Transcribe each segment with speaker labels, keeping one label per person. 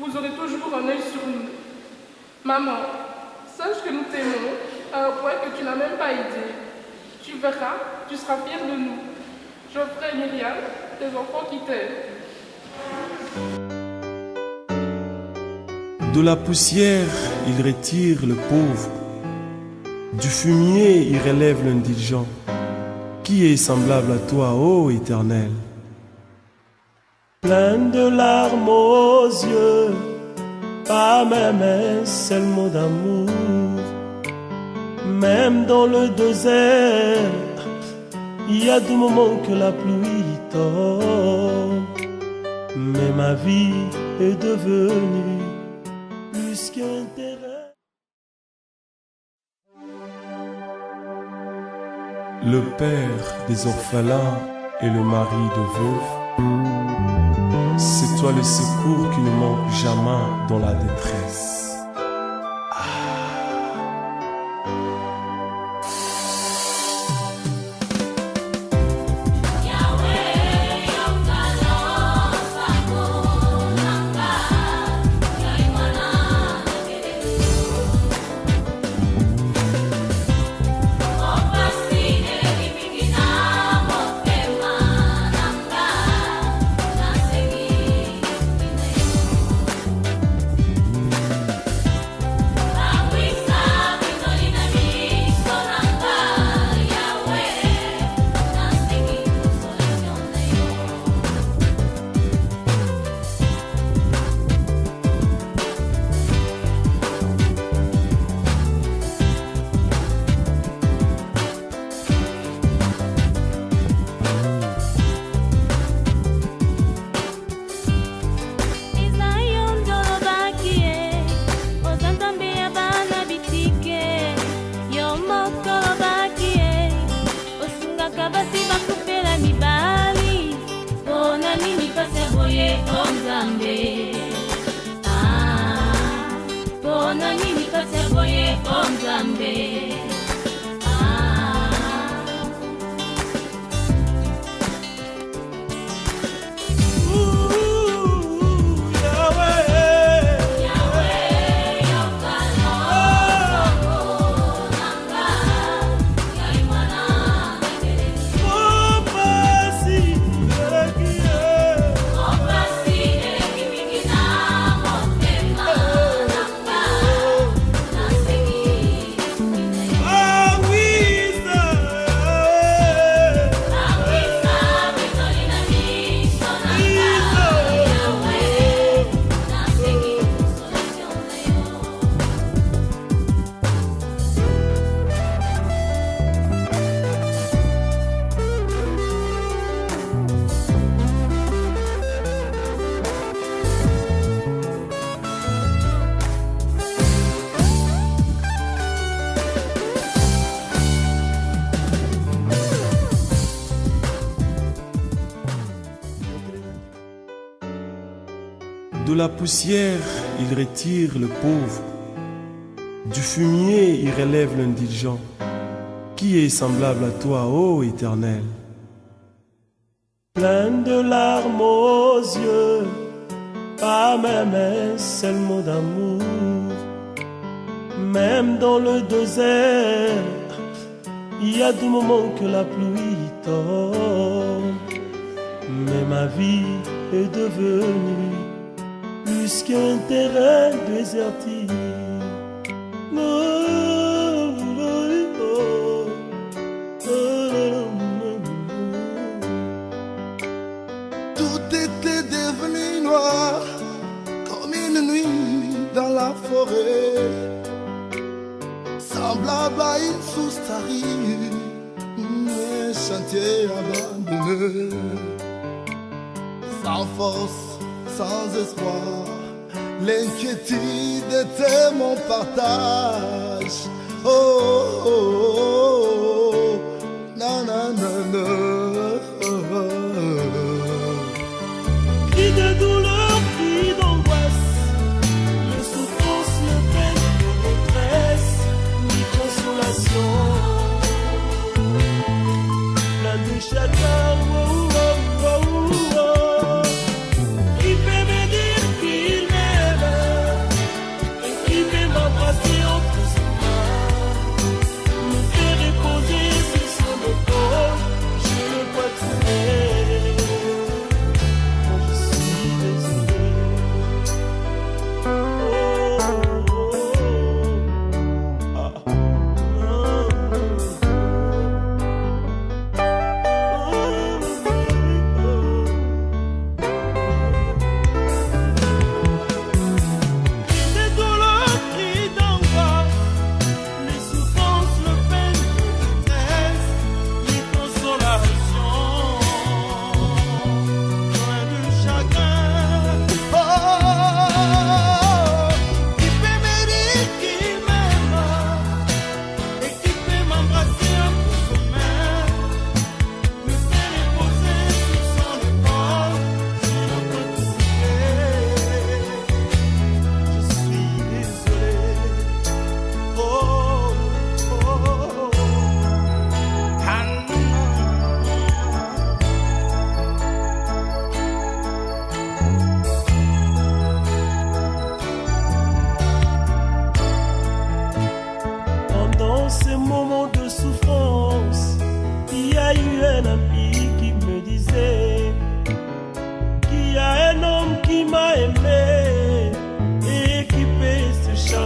Speaker 1: vous aurez toujours un œil sur nous. Maman, sache que nous t'aimons à un point que tu n'as même pas idée. Tu verras, tu seras fière de nous. Geoffrey et Myriam, tes enfants qui t'aiment.
Speaker 2: De la poussière, il retire le pauvre. Du fumier, il relève l'indigent. Qui est semblable à toi, ô Éternel? Plein de larmes aux yeux, pas même un seul mot d'amour. Même dans le désert, il y a des moments que la pluie tombe. Mais ma vie est devenue plus qu'un terrain. Le père des orphelins et le mari de veuves, c'est toi le secours qui ne manque jamais dans la détresse. De la poussière, il retire le pauvre. Du fumier, il relève l'indigent. Qui est semblable à toi, ô Éternel? Plein de larmes aux yeux, pas même un seul mot d'amour. Même dans le désert, il y a des moments que la pluie tombe. Mais ma vie est devenue plus qu'un terrain désertique.
Speaker 3: Tout était devenu noir comme une nuit dans la forêt, semblable à une soustarie, un chantier abandonné, sans force, sans espoir. L'inquiétude était mon partage. Oh, oh, oh, oh. Na, na, na, na. Oh, oh, oh.
Speaker 2: Cri de douleur, cri d'angoisse, de souffrance, de peine, de détresse, ni consolation. Plein de chagrin, oh, oh, oh, oh. Qui peut me dire qu'il m'aime?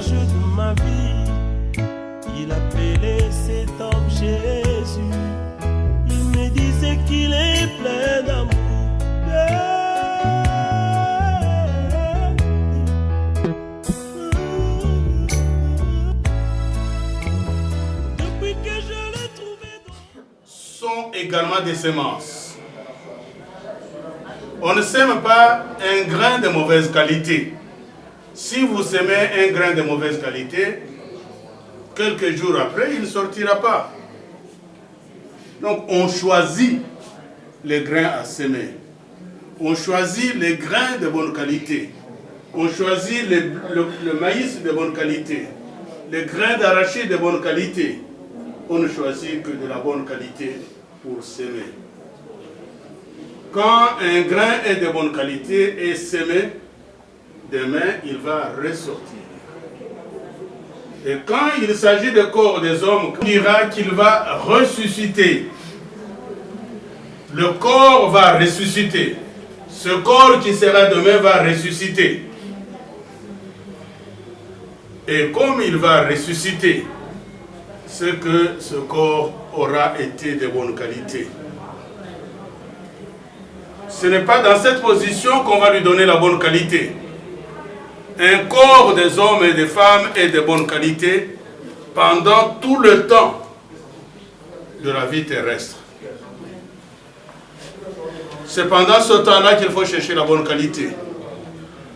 Speaker 2: berger de ma vie. Il appelait cet homme Jésus. Il me disait qu'il est plein d'amour. Depuis que je l'ai trouvé
Speaker 4: sont également des semences. On ne sème pas un grain de mauvaise qualité. Si vous semez un grain de mauvaise qualité, quelques jours après, il ne sortira pas. Donc on choisit les grains à semer. On choisit les grains de bonne qualité. On choisit le maïs de bonne qualité. Les grains d'arachide de bonne qualité. On ne choisit que de la bonne qualité pour semer. Quand un grain est de bonne qualité et semé, demain il va ressortir. Et quand il s'agit du corps des hommes, on dira qu'il va ressusciter. Le corps va ressusciter. Ce corps qui sera demain va ressusciter. Et comme il va ressusciter, c'est que ce corps aura été de bonne qualité. Ce n'est pas dans cette position qu'on va lui donner la bonne qualité. Un corps des hommes et des femmes est de bonne qualité pendant tout le temps de la vie terrestre. C'est pendant ce temps-là qu'il faut chercher la bonne qualité.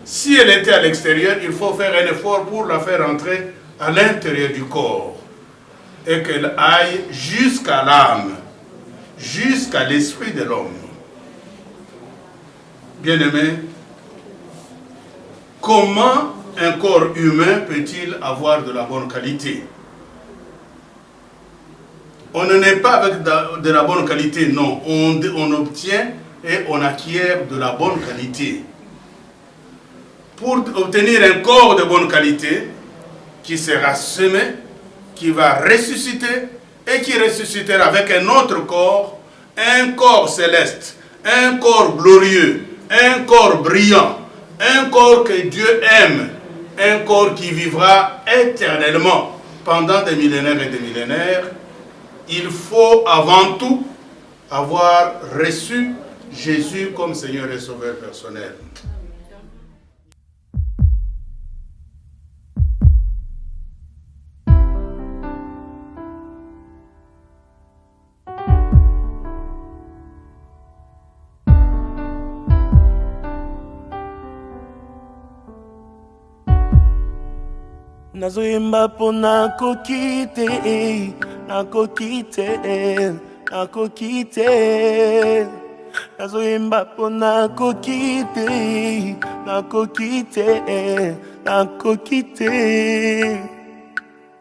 Speaker 4: Si elle était à l'extérieur, il faut faire un effort pour la faire entrer à l'intérieur du corps et qu'elle aille jusqu'à l'âme, jusqu'à l'esprit de l'homme. Bien-aimé, comment un corps humain peut-il avoir de la bonne qualité? On ne naît pas avec de la bonne qualité, non. On obtient et on acquiert de la bonne qualité. Pour obtenir un corps de bonne qualité, qui sera semé, qui va ressusciter, et qui ressuscitera avec un autre corps, un corps céleste, un corps glorieux, un corps brillant, un corps que Dieu aime, un corps qui vivra éternellement pendant des millénaires et des millénaires. Il faut avant tout avoir reçu Jésus comme Seigneur et Sauveur personnel.
Speaker 2: Nazoyemba po nakoki te, nakoki te, nakoki te. Nazoyemba po nakoki te, nakoki te, nakoki te.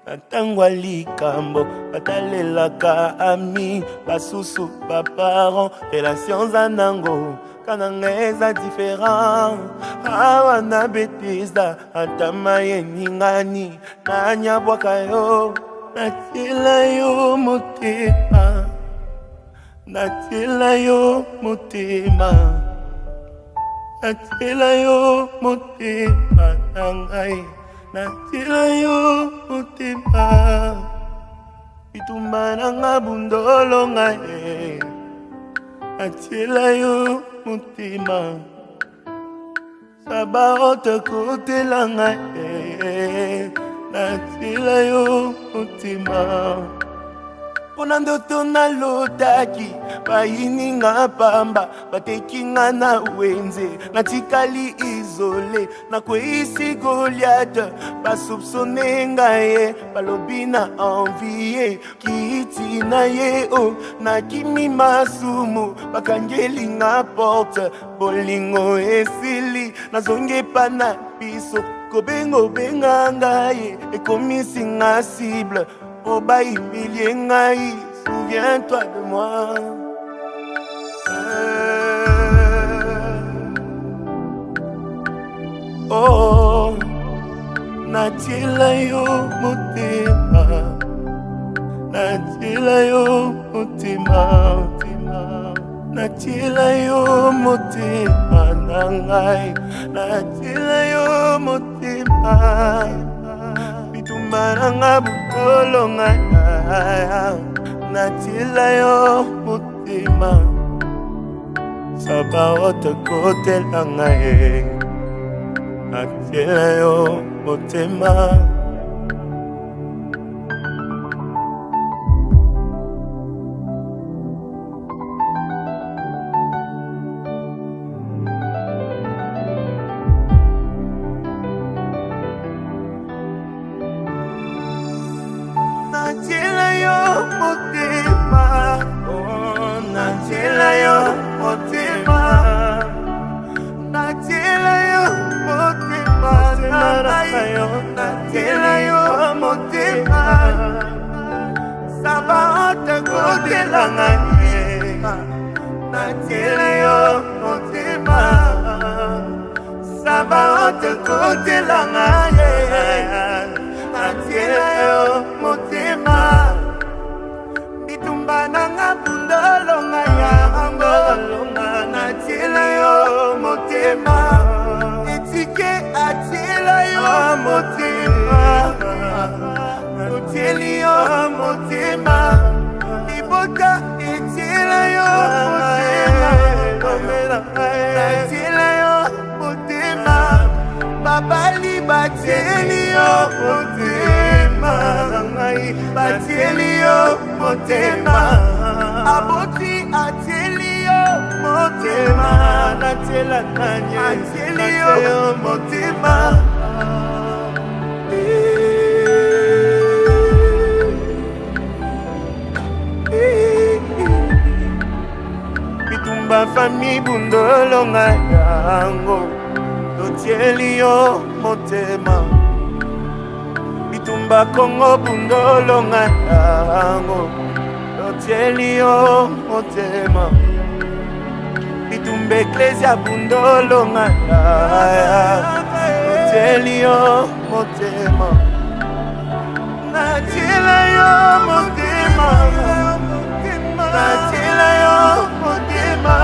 Speaker 2: Natangwa likambo, batalelaka ami, basusu baparents, relations anango. Kanangeza différent awa na betesda atama yeningani nanya bwakayo natila yo motema natila yo motema natila yo motema nangai natila yo motema itumba nanga bundolo ngai natila yo Mutima Sabaote kote langa Natila yo mutima Ponandoto na lotaki Baini nga pamba Bateki nga na wenze Natikali isole Na kweisi Goliath Basupsone nga ye Balobi na envie Kiti na ye o Na kimi masumu Bakangeli nga porte Bolingo esili Na zonge pa na piso Kobengo benga nga ye Ekomisi nga cible Oba humilié ngai, souviens-toi de moi. Oh, natila yo motema, natila yo motema, natila yo motema nangai, natila yo motema. bitumba nanga butolo ngaya natila yo mutima saba otakotela ngaye natila yo mutima natila yo mutima, oh natila yo mutima, natila yo mutima, natila yo mutima, saba otakotela ngaye, natila yo mutima, saba otakotela ngaye, natila yo mutima. Bitumba nanga bundolo ngaya natila yo mutima. Itike atila yo mutima, utili yo mutima. Ibota itila yo mutima, natila yo mutima. Babali batili yo mutima, batili yo mutima. Aboti atili yo mutima, natila nanye atili yo mutima. Bitumba fami bundolo ngayango totieli yo motema. Bitumba Kongo bundolo ngayango totieli yo motema. Bitumba Ecclesia bundolo ngayango totieli yo motema. Natila yo motema, natila yo motema,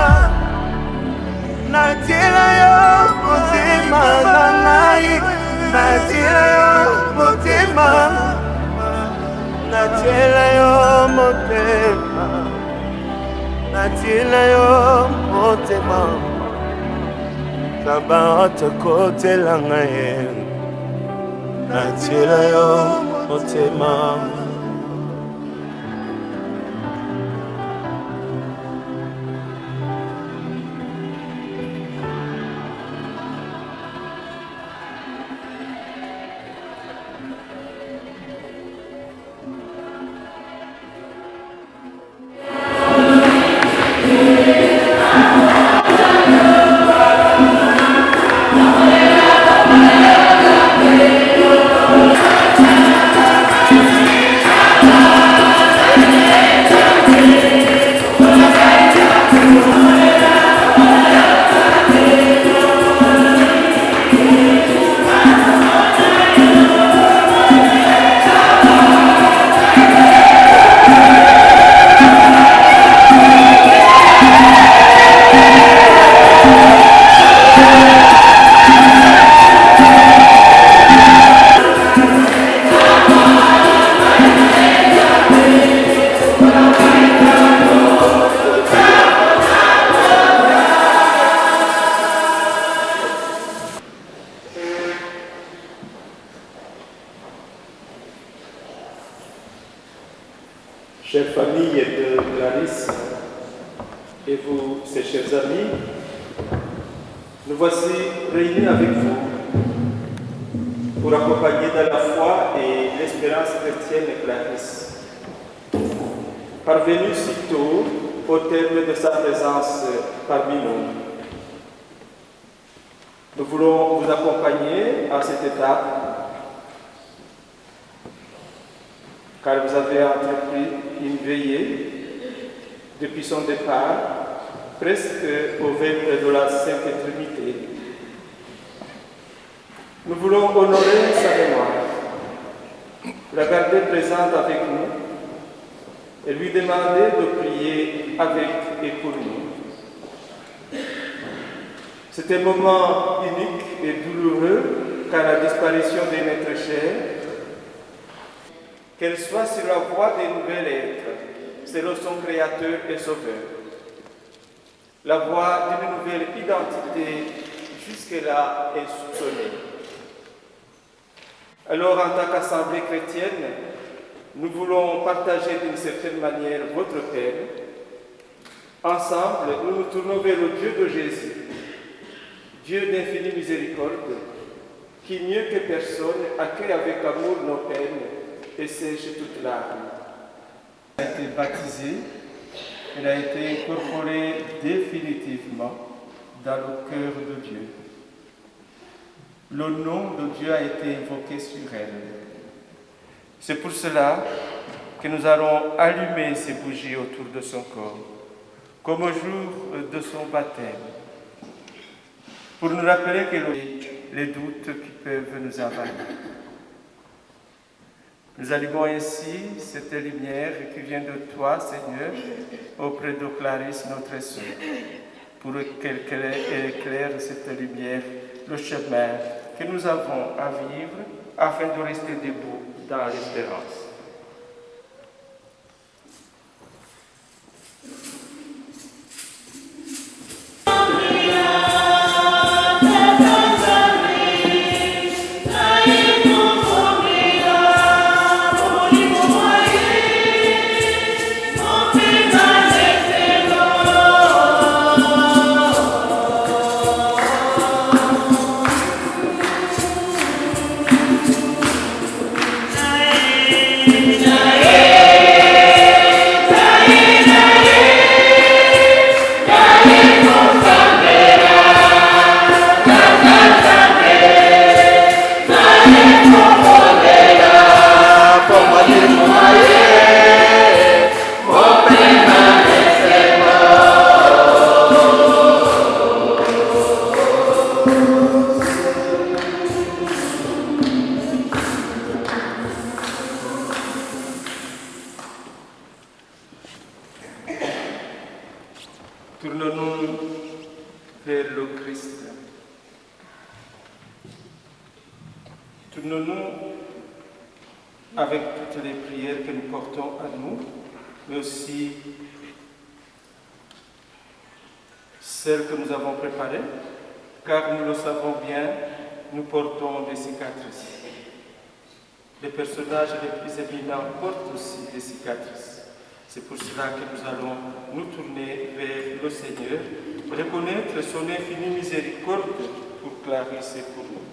Speaker 2: natila yo motema nangai, natila yo motema, natila yo motema, natila yo motema. Saba otakotela ngaye, natila yo motema.
Speaker 5: Chère famille de Clarisse et vous, ses chers amis, nous voici réunis avec vous pour accompagner dans la foi et l'espérance chrétienne Clarisse. Parvenue si tôt au terme de sa présence parmi nous, nous voulons vous accompagner à cette étape car vous avez entrepris une veillée depuis son départ, presque au vêpres de la Sainte Trinité. Nous voulons honorer sa mémoire, la garder présente avec nous et lui demander de prier avec et pour nous. C'est un moment unique et douloureux car la disparition de notre chair qu'elle soit sur la voie des nouvelles êtres, selon son Créateur et Sauveur. La voie d'une nouvelle identité jusque-là insoupçonnée. Alors, en tant qu'assemblée chrétienne, nous voulons partager d'une certaine manière votre peine. Ensemble, nous nous tournons vers le Dieu de Jésus, Dieu d'infinie miséricorde, qui mieux que personne accueille avec amour nos peines et sèche toute larme. Elle a été baptisée, elle a été incorporée définitivement dans le cœur de Dieu. Le nom de Dieu a été invoqué sur elle. C'est pour cela que nous allons allumer ces bougies autour de son corps, comme au jour de son baptême, pour nous rappeler que les doutes qui peuvent nous envahir. Nous allumons ainsi cette lumière qui vient de toi, Seigneur, auprès de Clarisse, notre sœur, pour qu'elle éclaire cette lumière, le chemin que nous avons à vivre afin de rester debout dans l'espérance. Tournons-nous vers le Christ. Tournons-nous avec toutes les prières que nous portons à nous, mais aussi celles que nous avons préparées, car nous le savons bien, nous portons des cicatrices. Les personnages les plus éminents portent aussi des cicatrices. C'est pour cela que nous allons nous tourner vers le Seigneur, reconnaître son infinie miséricorde pour Clarisse et pour nous.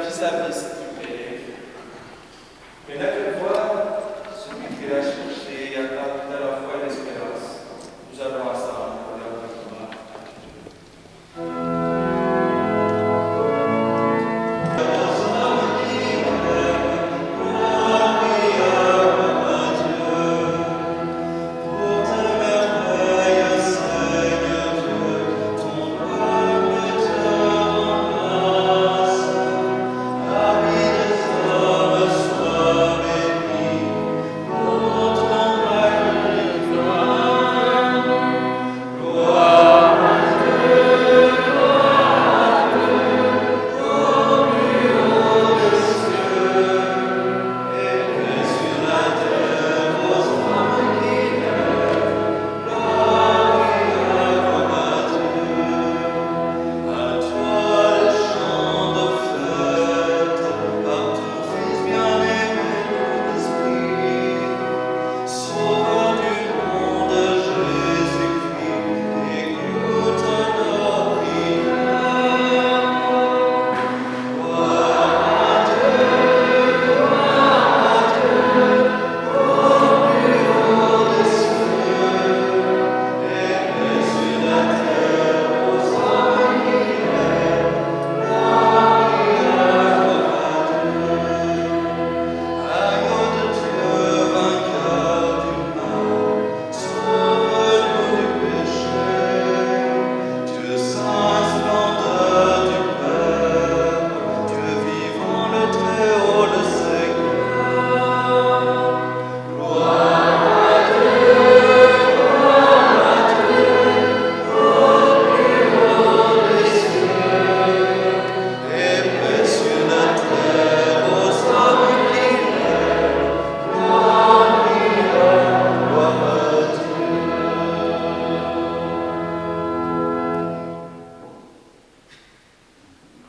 Speaker 5: vis-à-vis du Père. Maintenant que voir celui qui l'a cherché et attend à la foi et l'espérance, nous allons ensemble pour la gloire.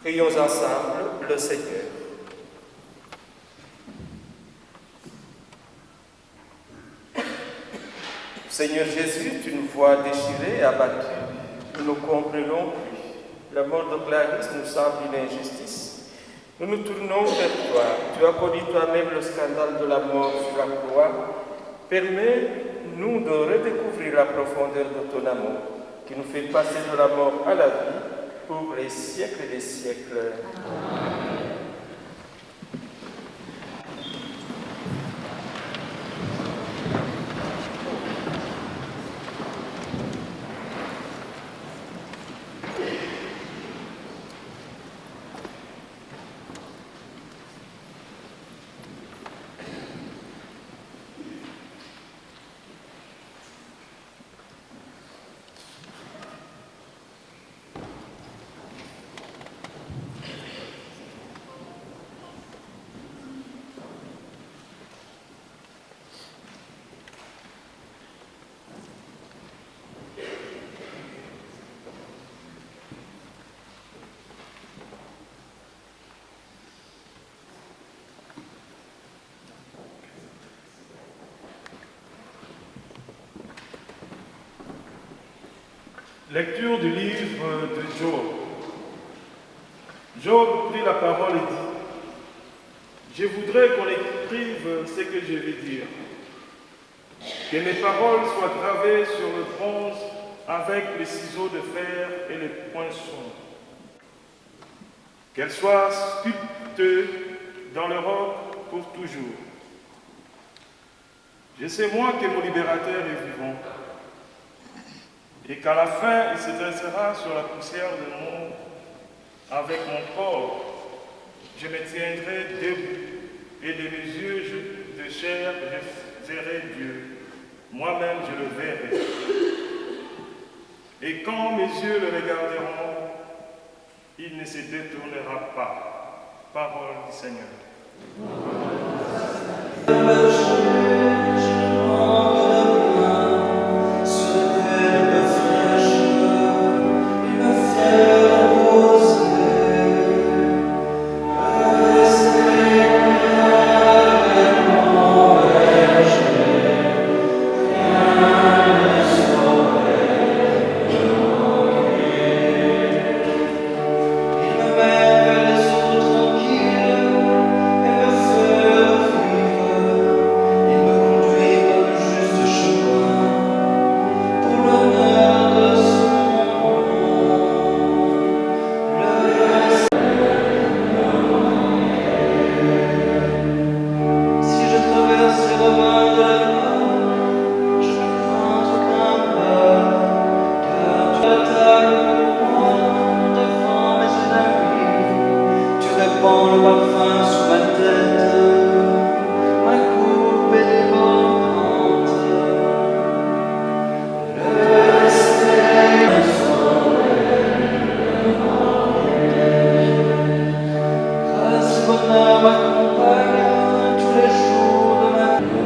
Speaker 5: Prions ensemble le Seigneur. Seigneur Jésus, tu nous vois déchirés et abattus. Nous ne comprenons plus. La mort de Clarisse nous semble une injustice. Nous nous tournons vers toi. Tu as connu toi-même le scandale de la mort sur la croix. Permets-nous de redécouvrir la profondeur de ton amour, qui nous fait passer de la mort à la vie pour les siècles des siècles. Amen.
Speaker 6: Lecture du livre de Job. Job prit la parole et dit: Je voudrais qu'on écrive ce que je vais dire, que mes paroles soient gravées sur le bronze avec les ciseaux de fer et les poinçons, qu'elles soient sculptées dans le roc pour toujours. Je sais moi que mon libérateur est vivant, et qu'à la fin, il se dressera sur la poussière du monde. Avec mon corps, je me tiendrai debout, et de mes yeux de chair, je verrai Dieu. Moi-même, je le verrai. Et quand mes yeux le regarderont, il ne se détournera pas. Parole du Seigneur.
Speaker 7: Tranquille. prends le parfum sous ma tête, ma coupe est débordante. Le ce bonheur m'accompagne tous les jours de ma vie.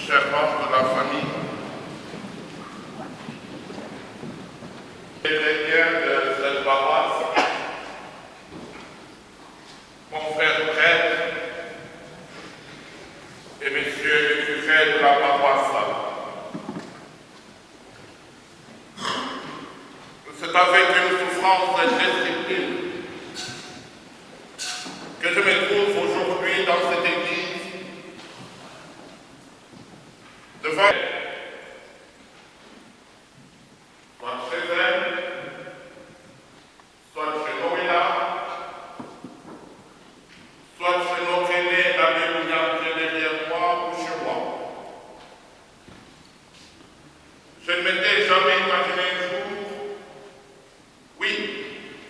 Speaker 8: chers membres de la famille, les chrétiens de cette paroisse, mon frère prêtre et messieurs les curés de la paroisse, c'est avec une souffrance indescriptible que je me trouve aujourd'hui dans cette église devant soit chez elle, soit chez Noëlla, soit chez notre aîné l'abbé William qui est derrière moi ou chez moi. Je ne m'étais jamais imaginé un jour, oui,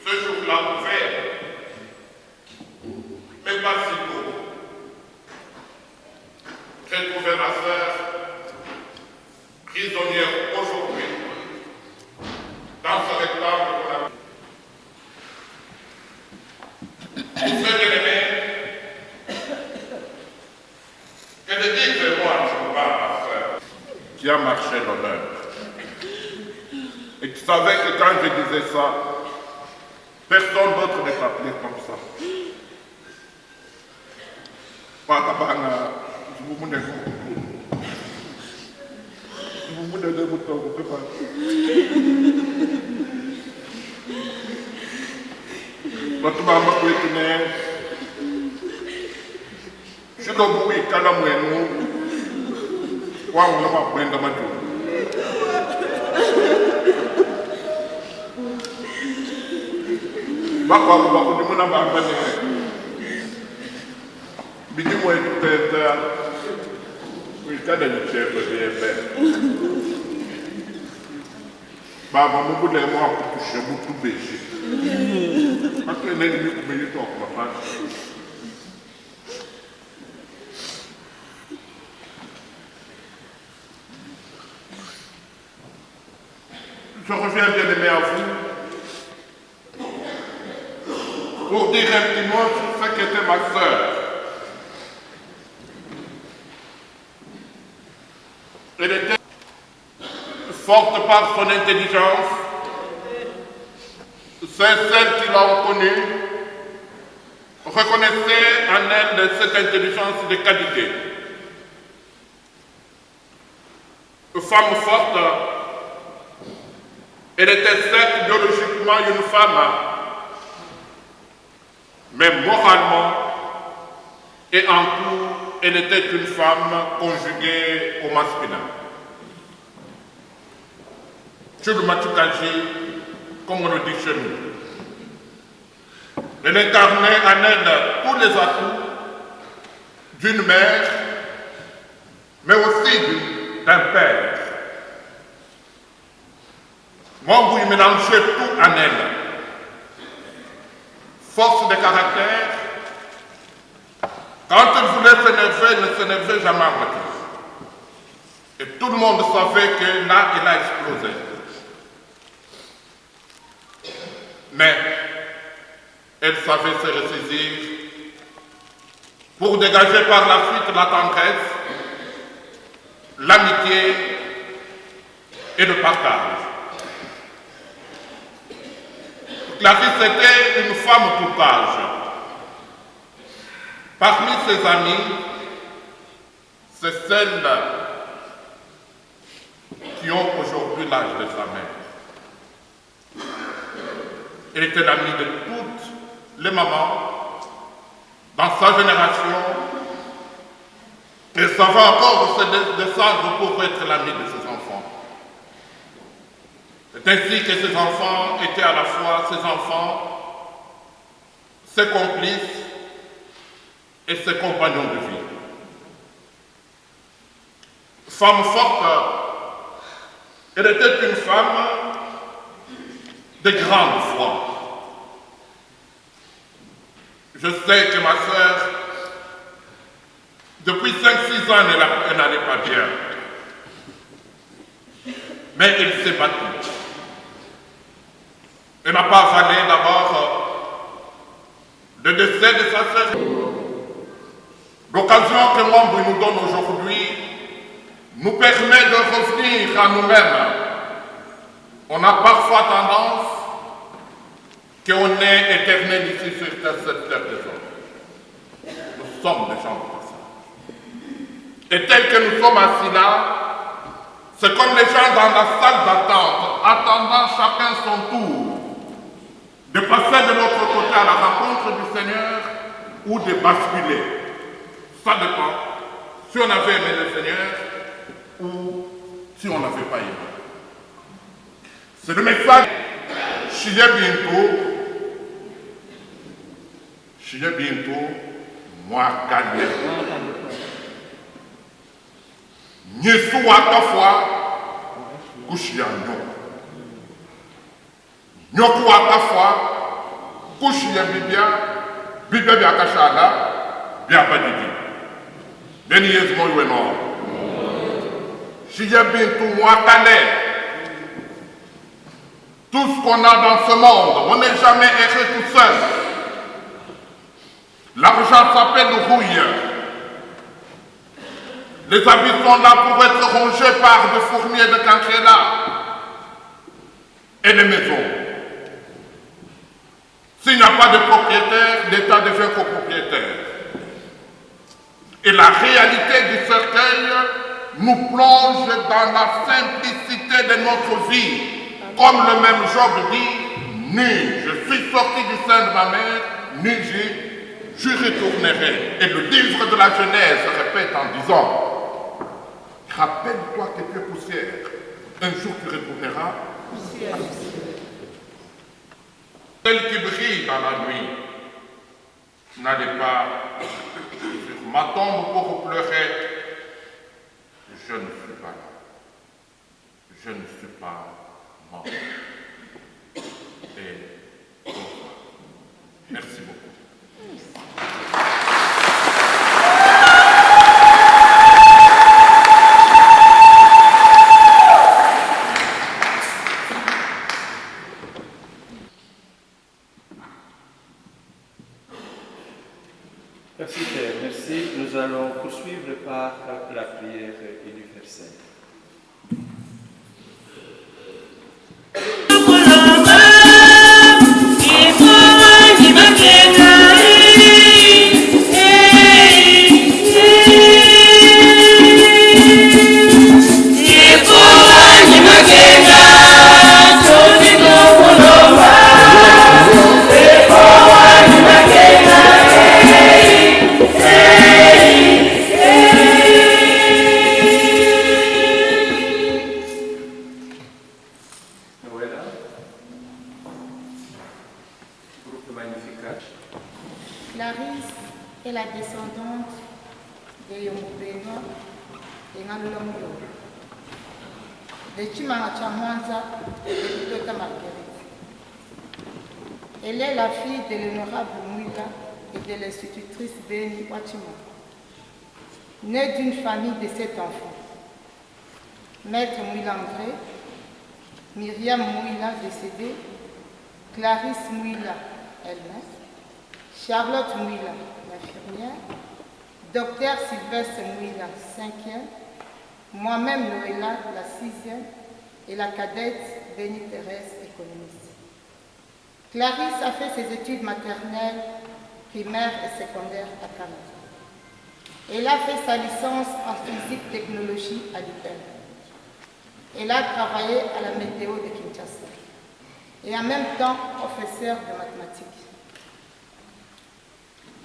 Speaker 8: ce jour-là ouvert, mais pas si tôt. J'ai trouvé ma sœur prisonnière aujourd'hui dans ce rectangle qu'on a. Pour ceux bien-aimés, que de dire que moi je parle à ma sœur qui a marché l'honneur et qui savait que quand je disais ça, personne d'autre ne s'appelait comme ça. Je reviens bien aimé à vous pour dire un petit mot sur ce qu'était ma sœur. Elle était forte par son intelligence. C'est celle qui l'a connue. Reconnaissait en elle cette intelligence de qualité. Femme forte, elle était certes biologiquement une femme, mais moralement et en tout, elle était une femme conjuguée au masculin. Chulumachikaji, comme on le dit chez nous. Elle incarnait en elle tous les atouts d'une mère, mais aussi d'un père. Moi, vous mélangez tout en elle. Force de caractère. Quand elle voulait s'énerver, elle ne s'énervait jamais à moitié. Et tout le monde savait que là, elle a explosé. Mais elle savait se ressaisir pour dégager par la suite la tendresse, l'amitié et le partage. Clarisse était une femme tout âge. Parmi ses amies, c'est celles qui ont aujourd'hui l'âge de sa mère. Elle était l'amie de toutes les mamans dans sa génération et ça va encore se descendre pour être l'amie de ses enfants. C'est ainsi que ses enfants étaient à la fois ses enfants, ses complices et ses compagnons de vie. Femme forte, elle était une femme de grande foi. Je sais que ma sœur, depuis 5-6 ans, elle n'allait pas bien. Mais elle s'est battue. Elle n'a pas avalé d'abord le décès de sa sœur. L'occasion que Mamboui nous donne aujourd'hui nous permet de revenir à nous-mêmes. On a parfois tendance qu'on est éternel ici sur cette terre des hommes. Nous sommes des gens de passage. Et tel que nous sommes assis là, c'est comme les gens dans la salle d'attente, attendant chacun son tour, de passer de l'autre côté à la rencontre du Seigneur ou de basculer. Ça dépend si on avait aimé le Seigneur ou si on n'avait pas aimé. C'est le message. Chilé bientôt, moi gagné. Nyesu wakafwa kushia nyoku wakafwa kushia bibia bia kashala bia badidi beni Yesu moyo no Chilé bientôt moi calé. Tout ce qu'on a dans ce monde, on n'est jamais erré tout seul. L'argent s'appelle rouille. Les habits sont là pour être rongés par des fourmis et de cancrelats. Et les maisons. S'il n'y a pas de propriétaire, l'État devient copropriétaire. Et la réalité du cercueil nous plonge dans la simplicité de notre vie. Comme le même Job dit, ni je suis sorti du sein de ma mère, ni je retournerai. Et le livre de la Genèse répète en disant, rappelle-toi que tu es poussière, un jour tu retourneras poussière. Tel qui brille dans la nuit, n'allez pas sur ma tombe pour pleurer, je ne suis pas là, je ne suis pas mort. Et merci beaucoup.
Speaker 5: Merci Père, merci. Nous allons poursuivre par la prière universelle.
Speaker 9: Clarisse est la descendante de Yomubeno et Nalolomyo, de Chimanga et de Tota Marguerite. Elle est la fille de l'honorable Mouila et de l'institutrice Béni Wachima. Née d'une famille de 7 enfants. Maître Mouila André, Myriam Mouila décédée, Clarisse Mouila elle-même, Charlotte Mouila, l'infirmière, Docteur Sylvestre Mouila, 5e, moi-même Noëlla, la 6e, et la cadette Béni Thérèse, économiste. Clarisse a fait ses études maternelles, primaires et secondaires à Canada. Elle a fait sa licence en physique-technologie à l'UPEM. Elle a travaillé à la météo de Kinshasa et en même temps professeure de mathématiques.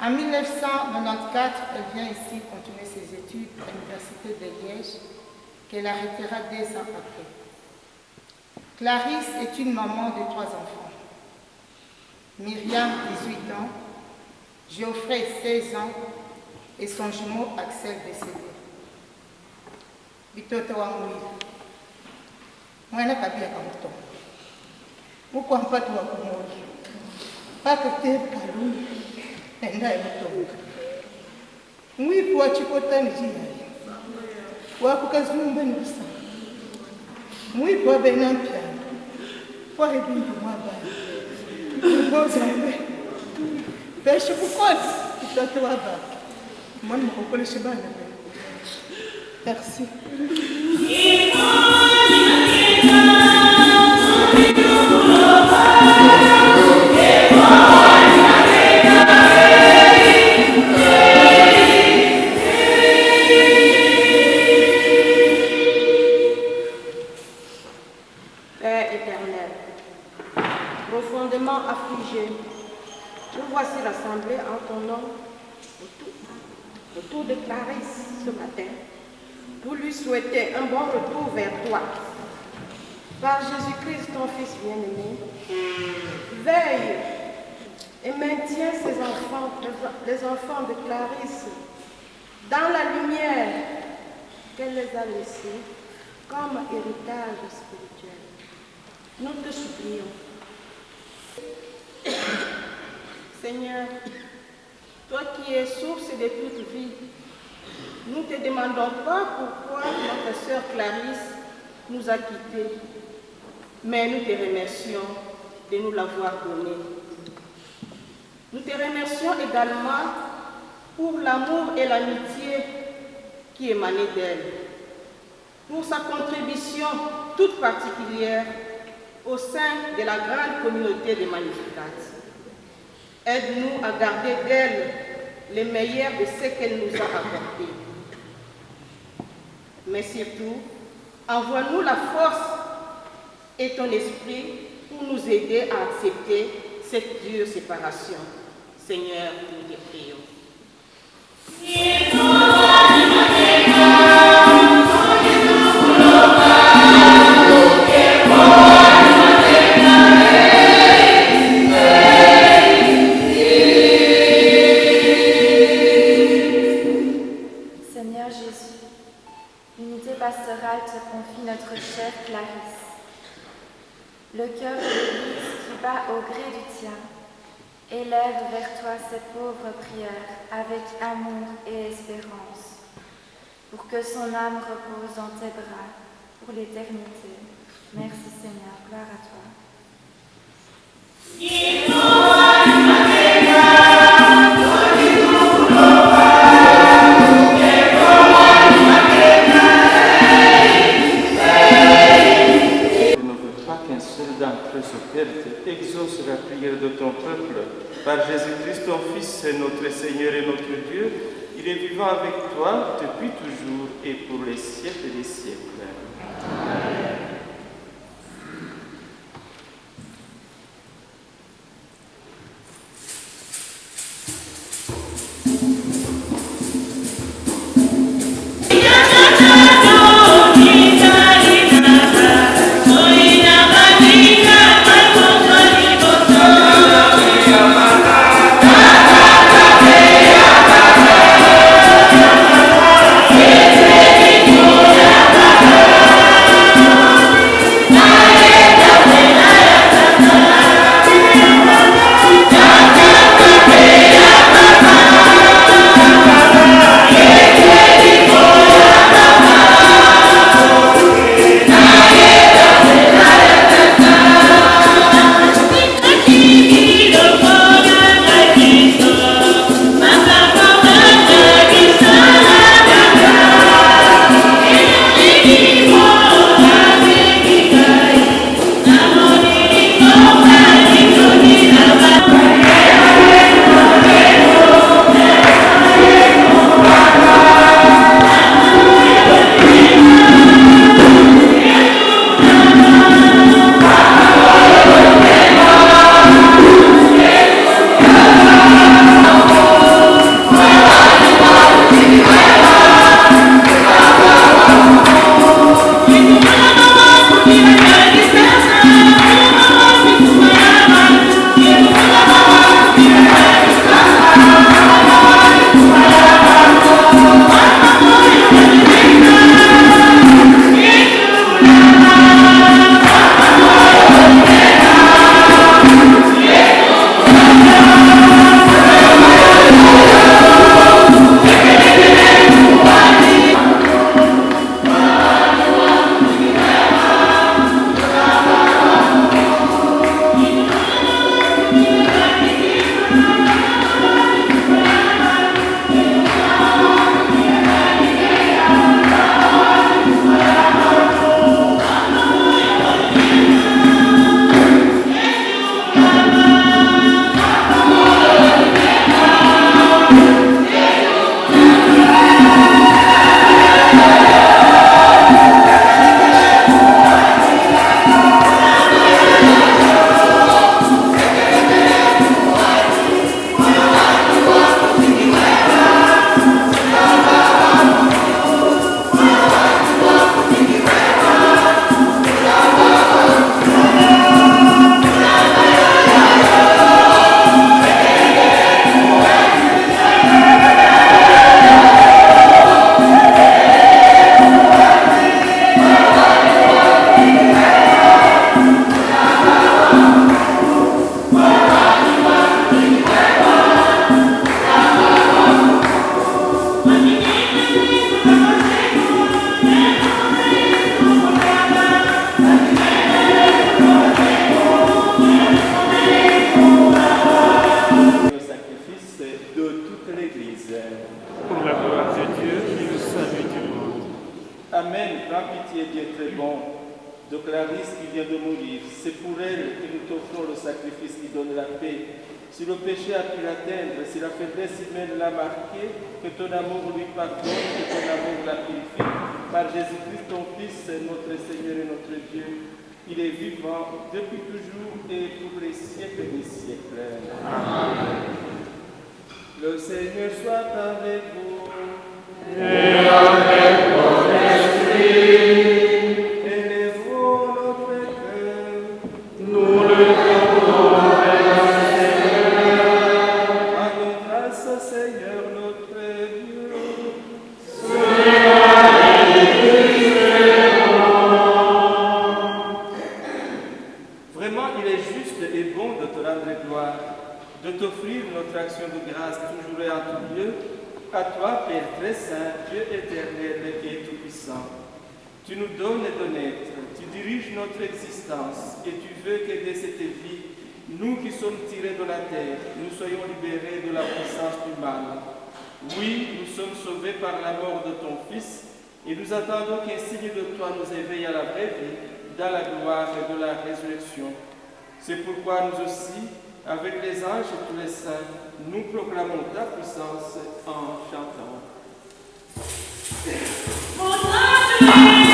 Speaker 9: En 1994, elle vient ici continuer ses études à l'Université de Liège, qu'elle arrêtera 2 ans après. Clarisse est une maman de 3 enfants. Myriam, 18 ans, Geoffrey, 16 ans, et son jumeau Axel décédé. Bitoto wangu mwana kabia kamuto. Muko mpatu wa kumoja. Paka te palu enda muto. Mwipu wa chikotani jina. Waku kazumba ni bisa. Mwipu wa benampia. Kwa hebindu mwaba. Mboza mbe. Pesho kukozi. Bitoto waba. Mwani mkokole shibana.
Speaker 1: Merci.
Speaker 10: Père éternel, profondément affligé, nous voici rassemblés en ton nom autour de Clarisse ce matin pour lui souhaiter un bon retour vers toi. Par Jésus-Christ, ton Fils bien-aimé, veille et maintiens ces enfants, les enfants de Clarisse, dans la lumière qu'elle les a laissés comme héritage spirituel. Nous te supplions. Seigneur, toi qui es source de toute vie, nous ne te demandons pas pourquoi notre sœur Clarisse nous a quittés, mais nous te remercions de nous l'avoir donnée. Nous te remercions également pour l'amour et l'amitié qui émanaient d'elle, pour sa contribution toute particulière au sein de la grande communauté des Magnificat. Aide-nous à garder d'elle le meilleur de ce qu'elle nous a apporté. Mais surtout, envoie-nous la force et ton esprit pour nous aider à accepter cette dure séparation. Seigneur, nous te prions.
Speaker 11: Seigneur Jésus, l'unité pastorale te confie notre chère Clarisse. Le cœur de l'Église qui bat au gré du tien, élève vers toi ces pauvres prières avec amour et espérance, pour que son âme repose dans tes bras pour l'éternité. Merci Seigneur, gloire à toi.
Speaker 5: Exauce la prière de ton peuple. Par Jésus-Christ, ton Fils, notre Seigneur et notre Dieu, il est vivant avec toi depuis toujours et pour les siècles des siècles. Amen.
Speaker 12: Yeah.
Speaker 5: Amen. Prends pitié, Dieu très bon, de Clarisse qui vient de mourir. C'est pour elle que nous t'offrons le sacrifice qui donne la paix. Si le péché a pu l'atteindre, si la faiblesse humaine l'a marqué, que ton amour lui pardonne, que ton amour la purifie. Par Jésus-Christ, ton Fils, notre Seigneur et notre Dieu, il est vivant depuis toujours et pour les siècles des siècles. Amen. Le Seigneur soit avec vous.
Speaker 12: Et avec votre esprit.
Speaker 5: Élevons notre cœur.
Speaker 12: Nous le tournons vers le Seigneur.
Speaker 5: Rendons grâce au Seigneur notre Dieu. Vraiment, il est juste et bon de te rendre gloire, de t'offrir notre action de grâce toujours et en tout lieu, à toi, Père très saint, Dieu éternel et tout-puissant. Tu nous donnes de naître, tu diriges notre existence et tu veux que dès cette vie, nous qui sommes tirés de la terre, nous soyons libérés de la puissance du mal. Oui, nous sommes sauvés par la mort de ton Fils et nous attendons qu'un signe de toi nous éveille à la vraie vie, dans la gloire de la résurrection. C'est pourquoi nous aussi, avec les anges et tous les saints, nous proclamons ta puissance en chantant.
Speaker 12: Amen.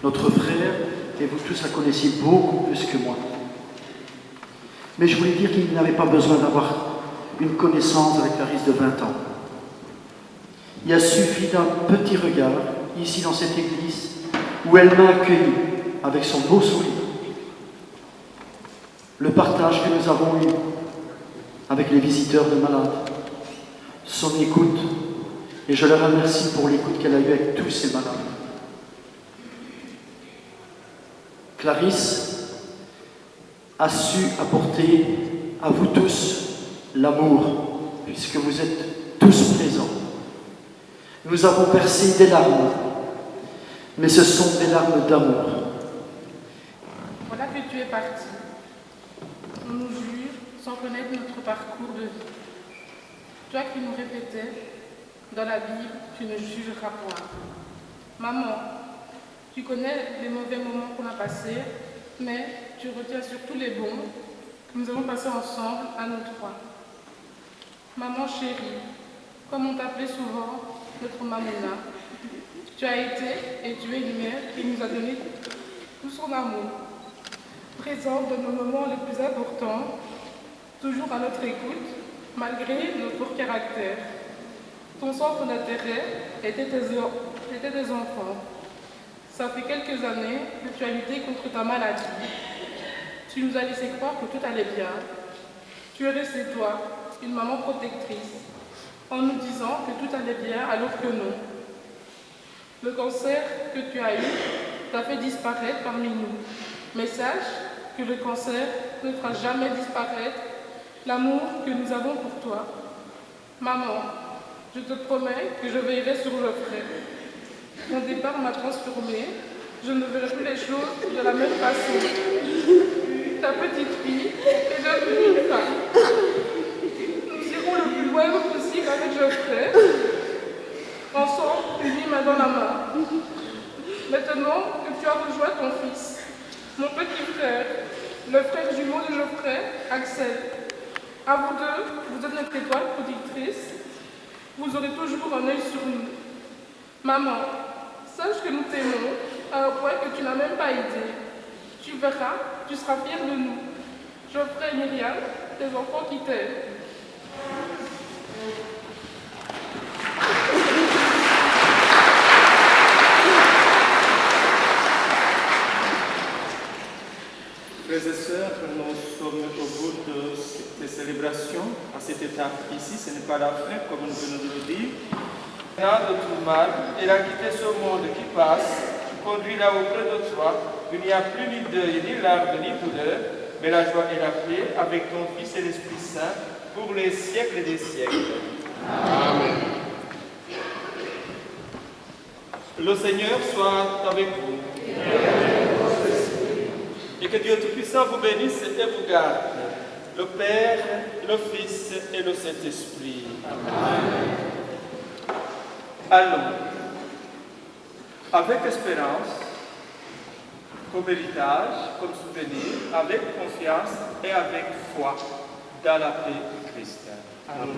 Speaker 13: Notre frère, et vous tous la connaissiez beaucoup plus que moi. Mais je voulais dire qu'il n'avait pas besoin d'avoir une connaissance avec Clarisse de 20 ans. Il a suffi d'un petit regard, ici dans cette église, où elle m'a accueilli avec son beau sourire. Le partage que nous avons eu avec les visiteurs de malades, son écoute, et je la remercie pour l'écoute qu'elle a eue avec tous ces malades. Clarisse a su apporter à vous tous l'amour, puisque vous êtes tous présents. Nous avons versé des larmes, mais ce sont des larmes d'amour.
Speaker 1: Voilà que tu es parti. On nous jure sans connaître notre parcours de vie. Toi qui nous répétais, dans la Bible, tu ne jugeras point. Maman, tu connais les mauvais moments qu'on a passés, mais tu retiens surtout les bons que nous avons passés ensemble à nous trois. Maman chérie, comme on t'appelait souvent, notre Mamouna, tu as été et tu es une mère qui nous a donné tout son amour, présente dans nos moments les plus importants, toujours à notre écoute, malgré nos forts caractères. Ton centre d'intérêt était des enfants. Ça fait quelques années que tu as lutté contre ta maladie. Tu nous as laissé croire que tout allait bien. Tu es resté toi, une maman protectrice, en nous disant que tout allait bien alors que non. Le cancer que tu as eu t'a fait disparaître parmi nous. Mais sache que le cancer ne fera jamais disparaître l'amour que nous avons pour toi. Maman, je te promets que je veillerai sur Geoffrey. Mon départ m'a transformée. Je ne verrai plus les choses de la même façon. Ta petite fille est devenue une femme. Nous irons le plus loin possible avec Geoffrey. Ensemble, unis main dans la main. Maintenant que tu as rejoint ton fils, mon petit frère, le frère jumeau de Geoffrey, Axel, à vous deux, vous êtes notre étoile protectrice. Vous aurez toujours un œil sur nous. Maman, sache que nous t'aimons à un point que tu n'as même pas idée. Tu verras, tu seras fière de nous. Geoffrey et Myriam, tes enfants qui t'aiment.
Speaker 5: Frères et sœurs, nous sommes au bout de cette célébration. À cette étape ici, ce n'est pas la fin, comme nous venons de le dire. Rien de tout mal, il a quitté ce monde qui passe, conduit là auprès de toi. Il n'y a plus ni deuil, ni larmes, ni douleur, mais la joie et la paix avec ton Fils et l'Esprit Saint pour les siècles des siècles. Amen. Le Seigneur soit avec vous. Et que Dieu Tout-Puissant vous bénisse et vous garde, le Père, le Fils et le Saint-Esprit. Amen. Allons, avec espérance, comme héritage, comme souvenir, avec confiance et avec foi dans la paix du Christ. Amen.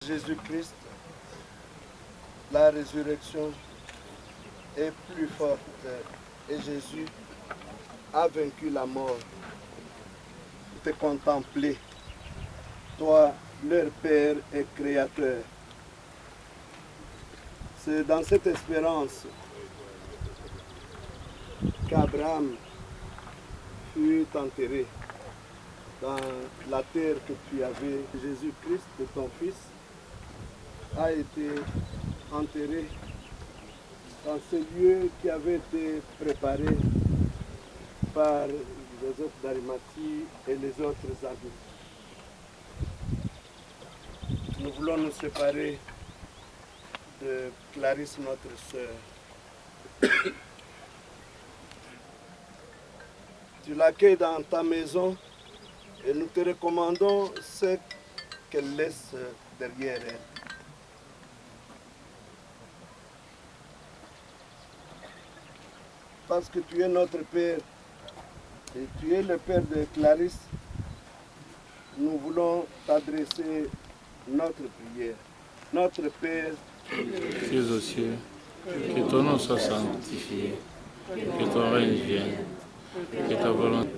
Speaker 3: Jésus-Christ, la résurrection est plus forte et Jésus a vaincu la mort. Te contempler, toi, leur Père et Créateur. C'est dans cette espérance qu'Abraham fut enterré dans la terre que tu avais. Jésus-Christ, ton Fils, a été enterré dans ce lieu qui avait été préparé par Joseph d'Arimathie et les autres amis. Nous voulons nous séparer de Clarisse, notre sœur. Tu l'accueilles dans ta maison et nous te recommandons ce qu'elle laisse derrière elle. Parce que tu es notre Père et tu es le Père de Clarisse, nous voulons t'adresser notre prière. Notre Père,
Speaker 14: qui es aux cieux, que ton nom soit sanctifié, que ton règne vienne, que ta volonté.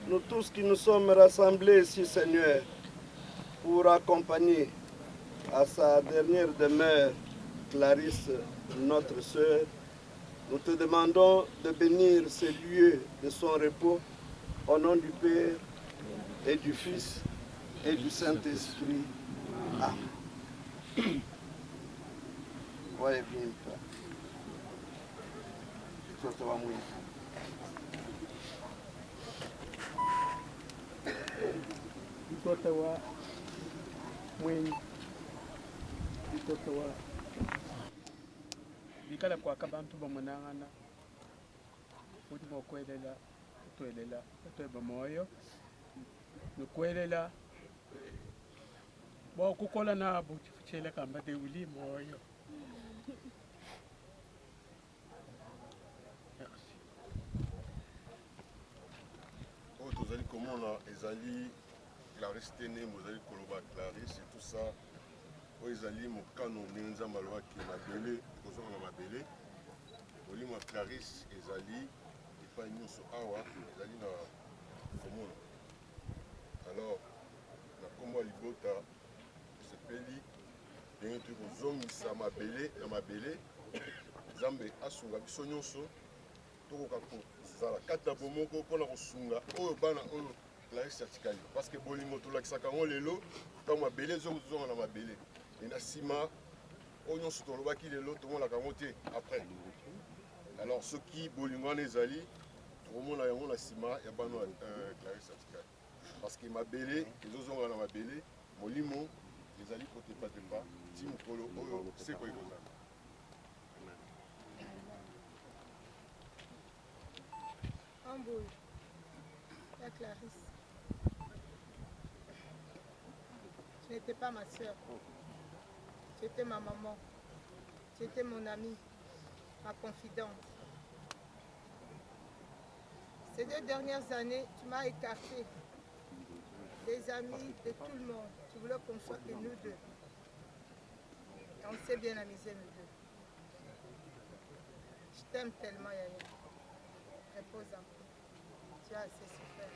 Speaker 3: nous tous qui nous sommes rassemblés ici, Seigneur, pour accompagner à sa dernière demeure Clarisse, notre sœur, nous te demandons de bénir ce lieu de son repos au nom du Père et du Fils et du Saint-Esprit. Amen. Ouais, bien,
Speaker 15: mtoto wa mwenye mtoto wa bikala kwaka bantu bamunangana kuti ngokwelela kutwelela kutweba moyo nokwelela bokukola nabo chifuchela kamba de uli moyo.
Speaker 16: oyo tozali komona ezali Clarisse tene mozali koloba Clarisse et tout ça oyo ezali mokano ndenge nzambe alobaki mabele ekozonga na mabele molimo ya Clarisse ezali epai nyonso awa ezali na komona. Alors na nkombo ya libota tosepeli ndenge toyi kozongisa mabele na mabele nzambe asunga biso nyonso tokoka kozala kati na bomoko mpona kosunga oyo bana oyo Clarisse atikali parce que bolingo tolakisaka yango lelo ntango mabele ezonga na mabele e na nsima oyo nyonso tolobaki lelo tomonaka yango te après. Alors soki bolingo wana ezali tokomona yango na nsima ya bana Clarisse atikali parce que mabele ezozonga na mabele molimo ezali kotepatepa ti mokolo oyo seko ekozala.
Speaker 10: Amboul, la Clarisse. Tu n'étais pas ma soeur. Tu étais ma maman. Tu étais mon amie, ma confidente. Ces 2 dernières années, tu m'as écarté des amis, de tout le monde. Tu voulais qu'on soit que nous deux. Et on s'est bien amusés, nous deux. Je t'aime tellement, Yaya. Repose un peu. Tu as assez souffert.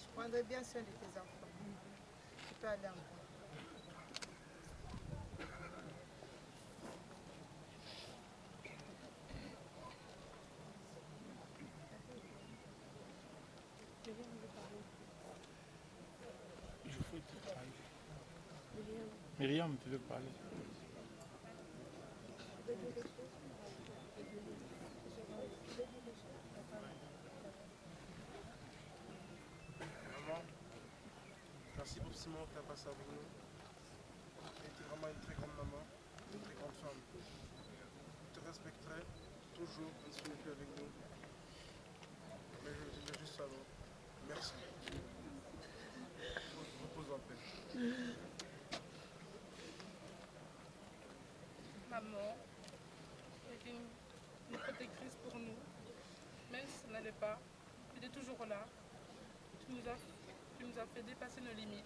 Speaker 10: Je prendrai bien soin de tes enfants. Tu peux aller en paix.
Speaker 14: Myriam, tu veux parler?
Speaker 15: Maman, merci pour ce moment que tu as passé avec nous. Tu étais vraiment une très grande maman, une très grande femme. Je te respecterai toujours, même si tu n'es plus avec nous. Mais je veux dire juste ça, non. Merci. Repose en paix.
Speaker 1: Maman, une protectrice pour nous. Même si ça n'allait pas, tu es toujours là. Tu nous as fait dépasser nos limites.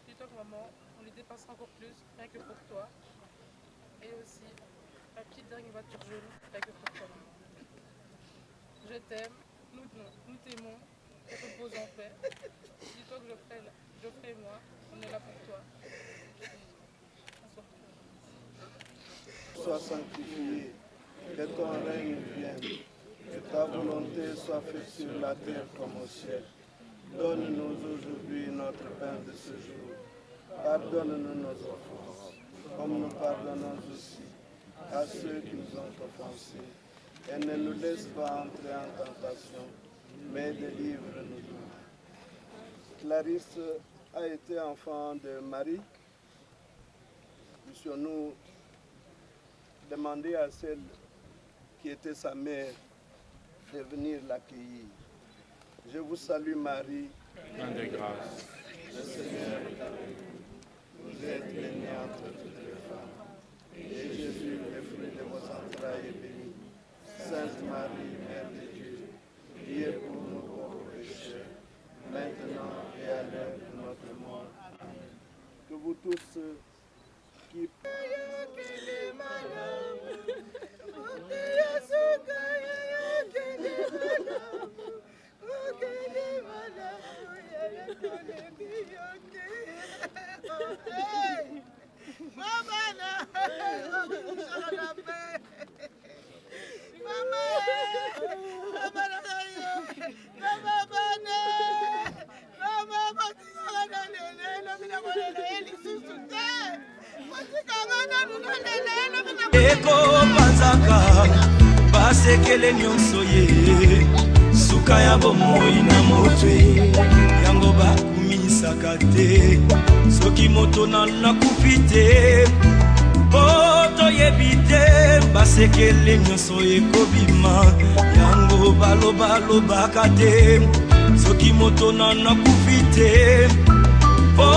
Speaker 1: Dis-toi que maman, on les dépassera encore plus, rien que pour toi. Et aussi, la petite dernière voiture jaune, rien que pour toi. Je t'aime, nous t'aimons, et repose en paix. Dis-toi que Geoffrey et moi, on est là pour toi.
Speaker 3: Sois sanctifié, que ton règne vienne, que ta volonté soit faite sur la terre comme au ciel. Donne-nous aujourd'hui notre pain de ce jour. Pardonne-nous nos offenses, comme nous pardonnons aussi à ceux qui nous ont offensés. Et ne nous laisse pas entrer en tentation, mais délivre-nous du mal. Clarisse a été enfant de Marie. Puissions-nous demander à celle qui était sa mère de venir l'accueillir. Je vous salue Marie,
Speaker 14: pleine de grâce.
Speaker 3: Le Seigneur est avec vous. Vous êtes bénie entre toutes les femmes. Et Jésus, le fruit de vos entrailles, est béni. Sainte Marie, Mère de Dieu, priez pour nous pauvres pécheurs, maintenant et à l'heure de notre mort. Amen. Que vous tous qui...
Speaker 2: ekopanzaka basekele nyonso ye suka ya bomoi na motwe yango bakumisaka te soki moto nakufi te po toyebi te basekele nyonso ekobima yango balobalobaka te soki moto nakufi te po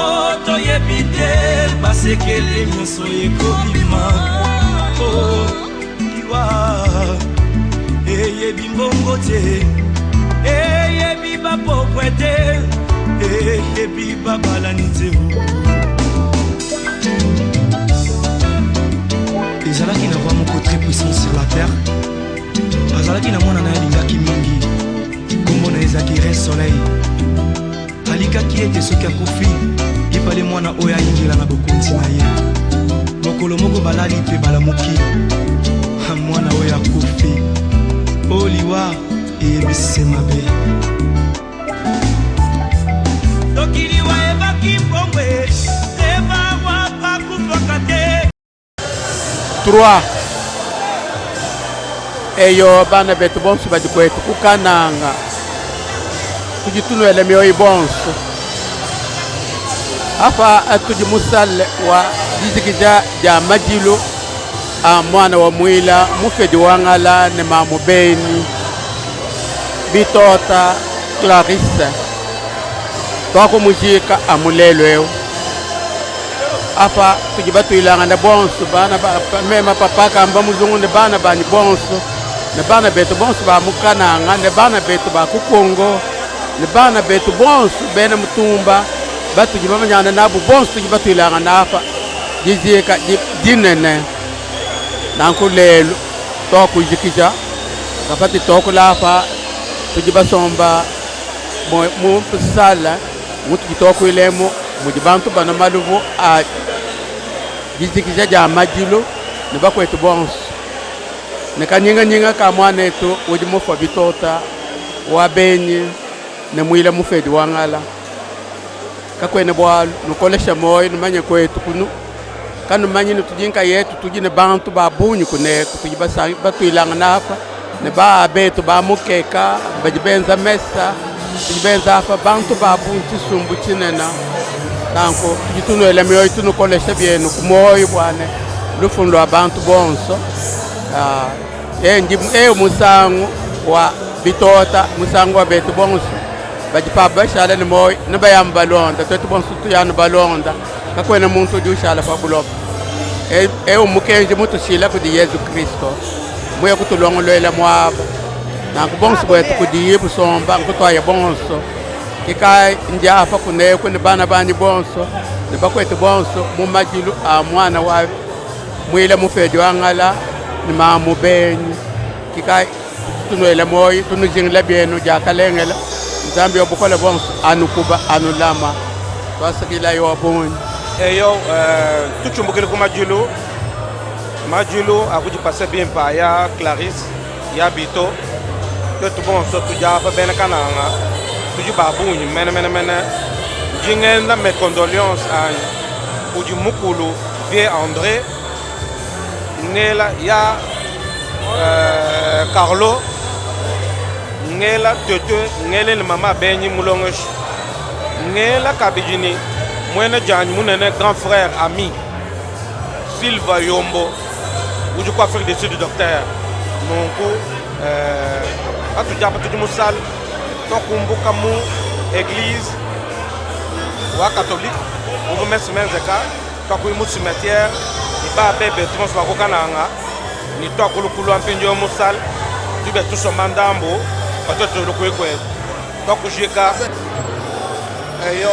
Speaker 2: toyebi te basekele nyonso ekobima iwa eyebi mbongo te eyebi bapokwe te eyebi babalani te ezalaki na roi moko très puissant sur la terre azalaki na mwana na ye alingaki mingi kombo na ezalaki re soleil alikaki ete soki akufi ipale mwana oyo ayingela na bokonzi na ye mokolo moko balali mpe balamuki mwana oyo akufi oliwa eyebisi mabe soki liwa ebaki mbongwe ebawa bakufaka te
Speaker 17: 3 eyo bana betu bonso badi kwetu kukananga tujitunwele mioyo bonso apa tujimusale wa dizikija ja majilo a mwana wa mwila mufedi wangala ne mamubeni bitota Clarisse toko mujika amulelweo apa tujibatu ilanga na bonso bana mema papa kamba muzungu ne bana bani bonso ne bana betu bonso ba mukananga ne bana betu ba kukongo ne bana betu bonso bena mutumba batu jibama nyana nabu bonso tujibatu ilanga nafa jizika dinene nankulelo toko jikija kapati toko lafa tujibasomba mu sala mutu toko ilemo mujibantu bana maluvu a jizikija ja majilo ne bakwetu bonso ne kanyinga ka mwanetu ujimofa bitota wa benyi ne mwila mufedi wangala kakwene bwalu nukolesha moyo numanye kwetu kunu kanu manyini tujinka yetu tujine bantu babunyu kuneku tujibasa batuilanga nafa ne ba betu ba mukeka bajibenza mesa tujibenza afa bantu babunyu tisumbu chinena nanko tujitunwele myoyo tunukolesha byenu kumoyo bwane lufundo abantu bonso musangu wa bitota musangu wa betu bonso bajipaba shala ni moyo nibayamba balonda twetu bonso tuyanu balonda kakwena muntu ujushala fabulopa umukenji mutu shila kudi Yesu Kristo moye kutulongololela mwaba nanku bonso bwetu kudiye busomba nkutwaye bonso kika njafa kuneko ni bana bani bonso ni bakwete bonso mumajilu a mwana wa mwile mufejo angala ni mamu benyi kika tunoele moyi tunujingla bienu jakalengela nzambi obukola bonso anukuba anulama twasakila yo abonyi
Speaker 18: eyo tuchumbukile ku majilu akuji passe bien pa ya Clarisse ya Bito tout bonso tuja fa bene kananga tuju babunyi mene jingenda mes condoléances à uji mukulu vie André ngela ya Carlo ngela tete ngele ni mama benyi mulongosh ngela kabijini mwene janyi munene grand frère ami Silva Yombo uji kwa Afrique du Sud docteur monku atujapa tuji musal tokumbuka mu église wa catholique ubu mesmenzeka twakuyi mu cimetière iba bebe tumos bakokananga ni twakulukulu ampinjo musal tube tusomandambo patotulukwekwe twakujika eyo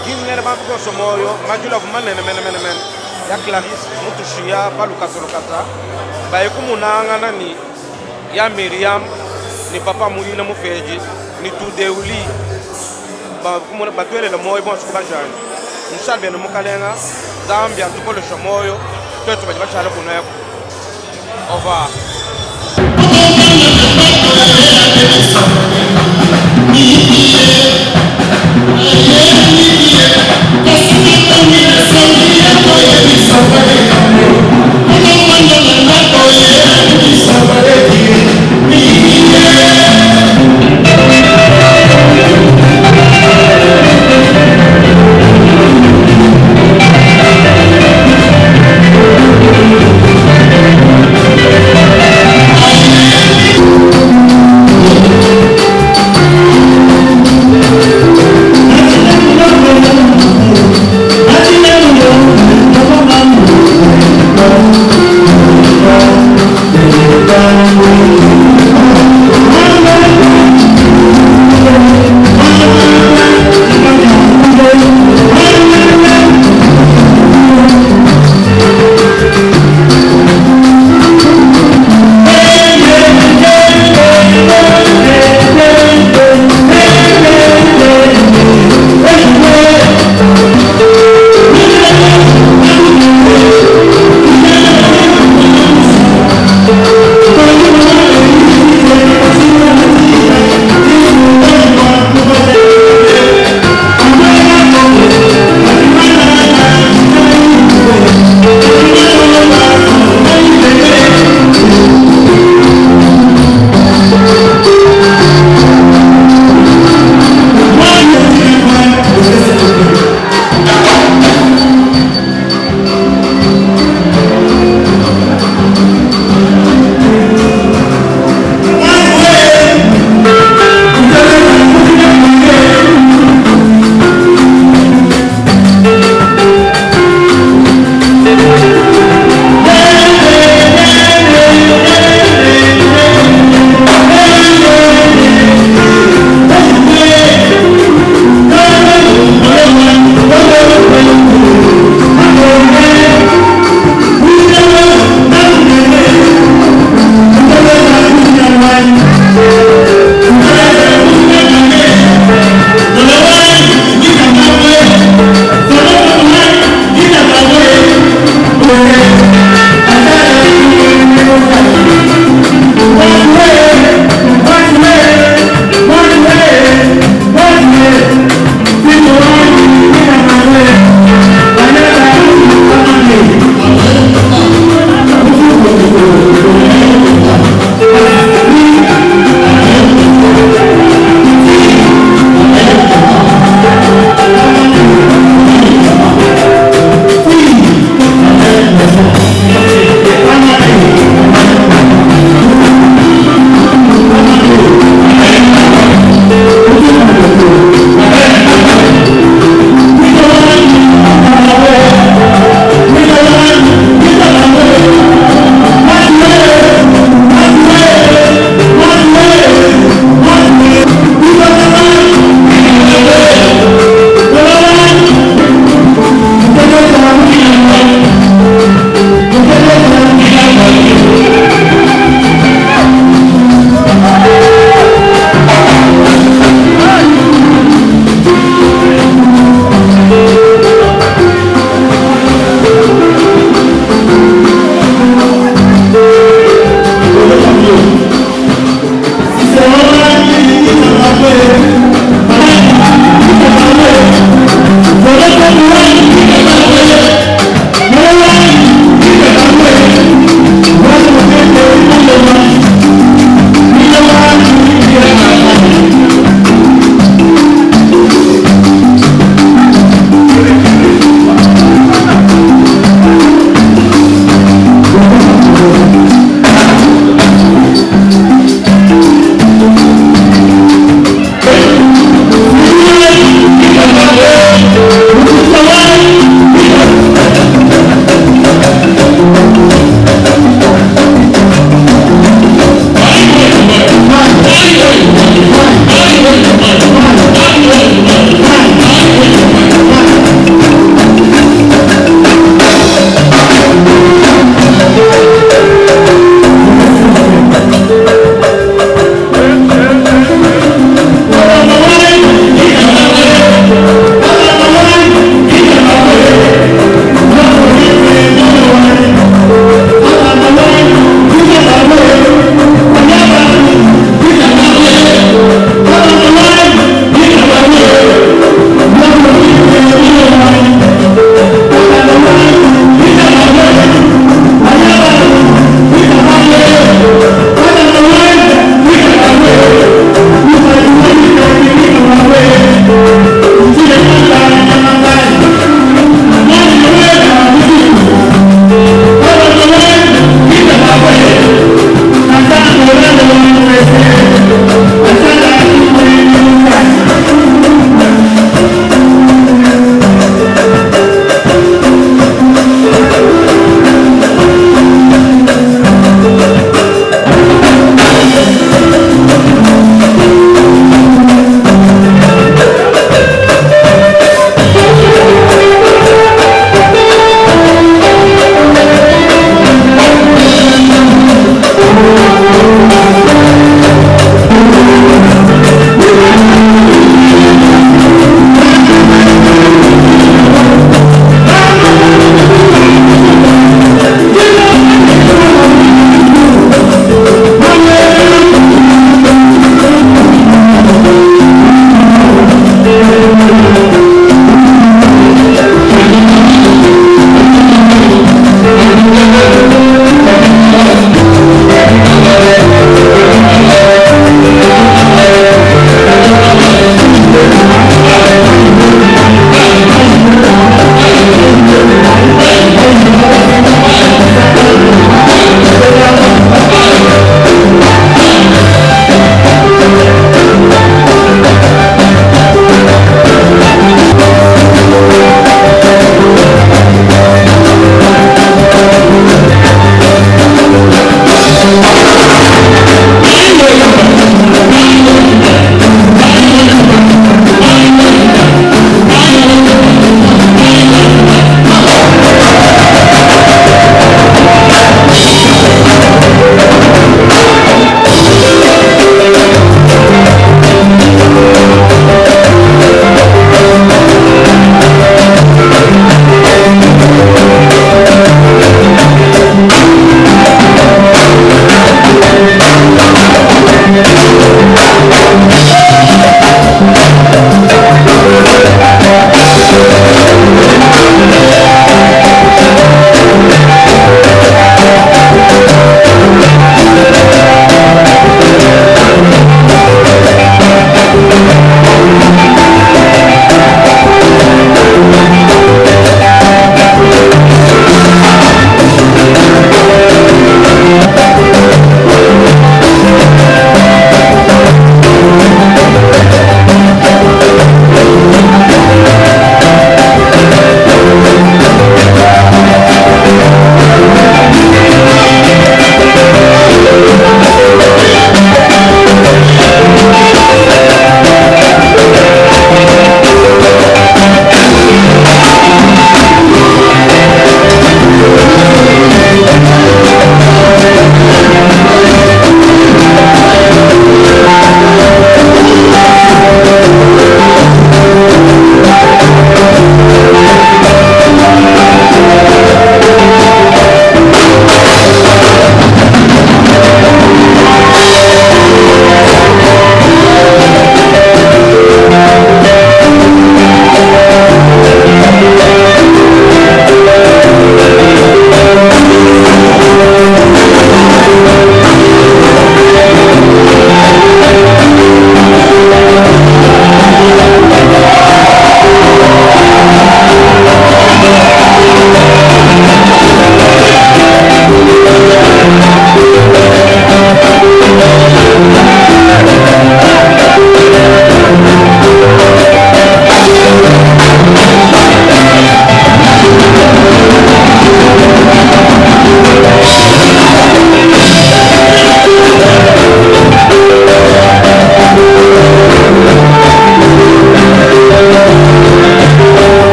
Speaker 18: ngingene babuko somoyo majula vumanene mene ya Clarisse mutushia palukatolokata bayekumunanga nani ya Miriam ni papa muyina mufeji ni tudeuli batwelela moyo bonso kubajani mshalbe no mukalenga zambia tukole shomoyo twetu baje bachala kuneko over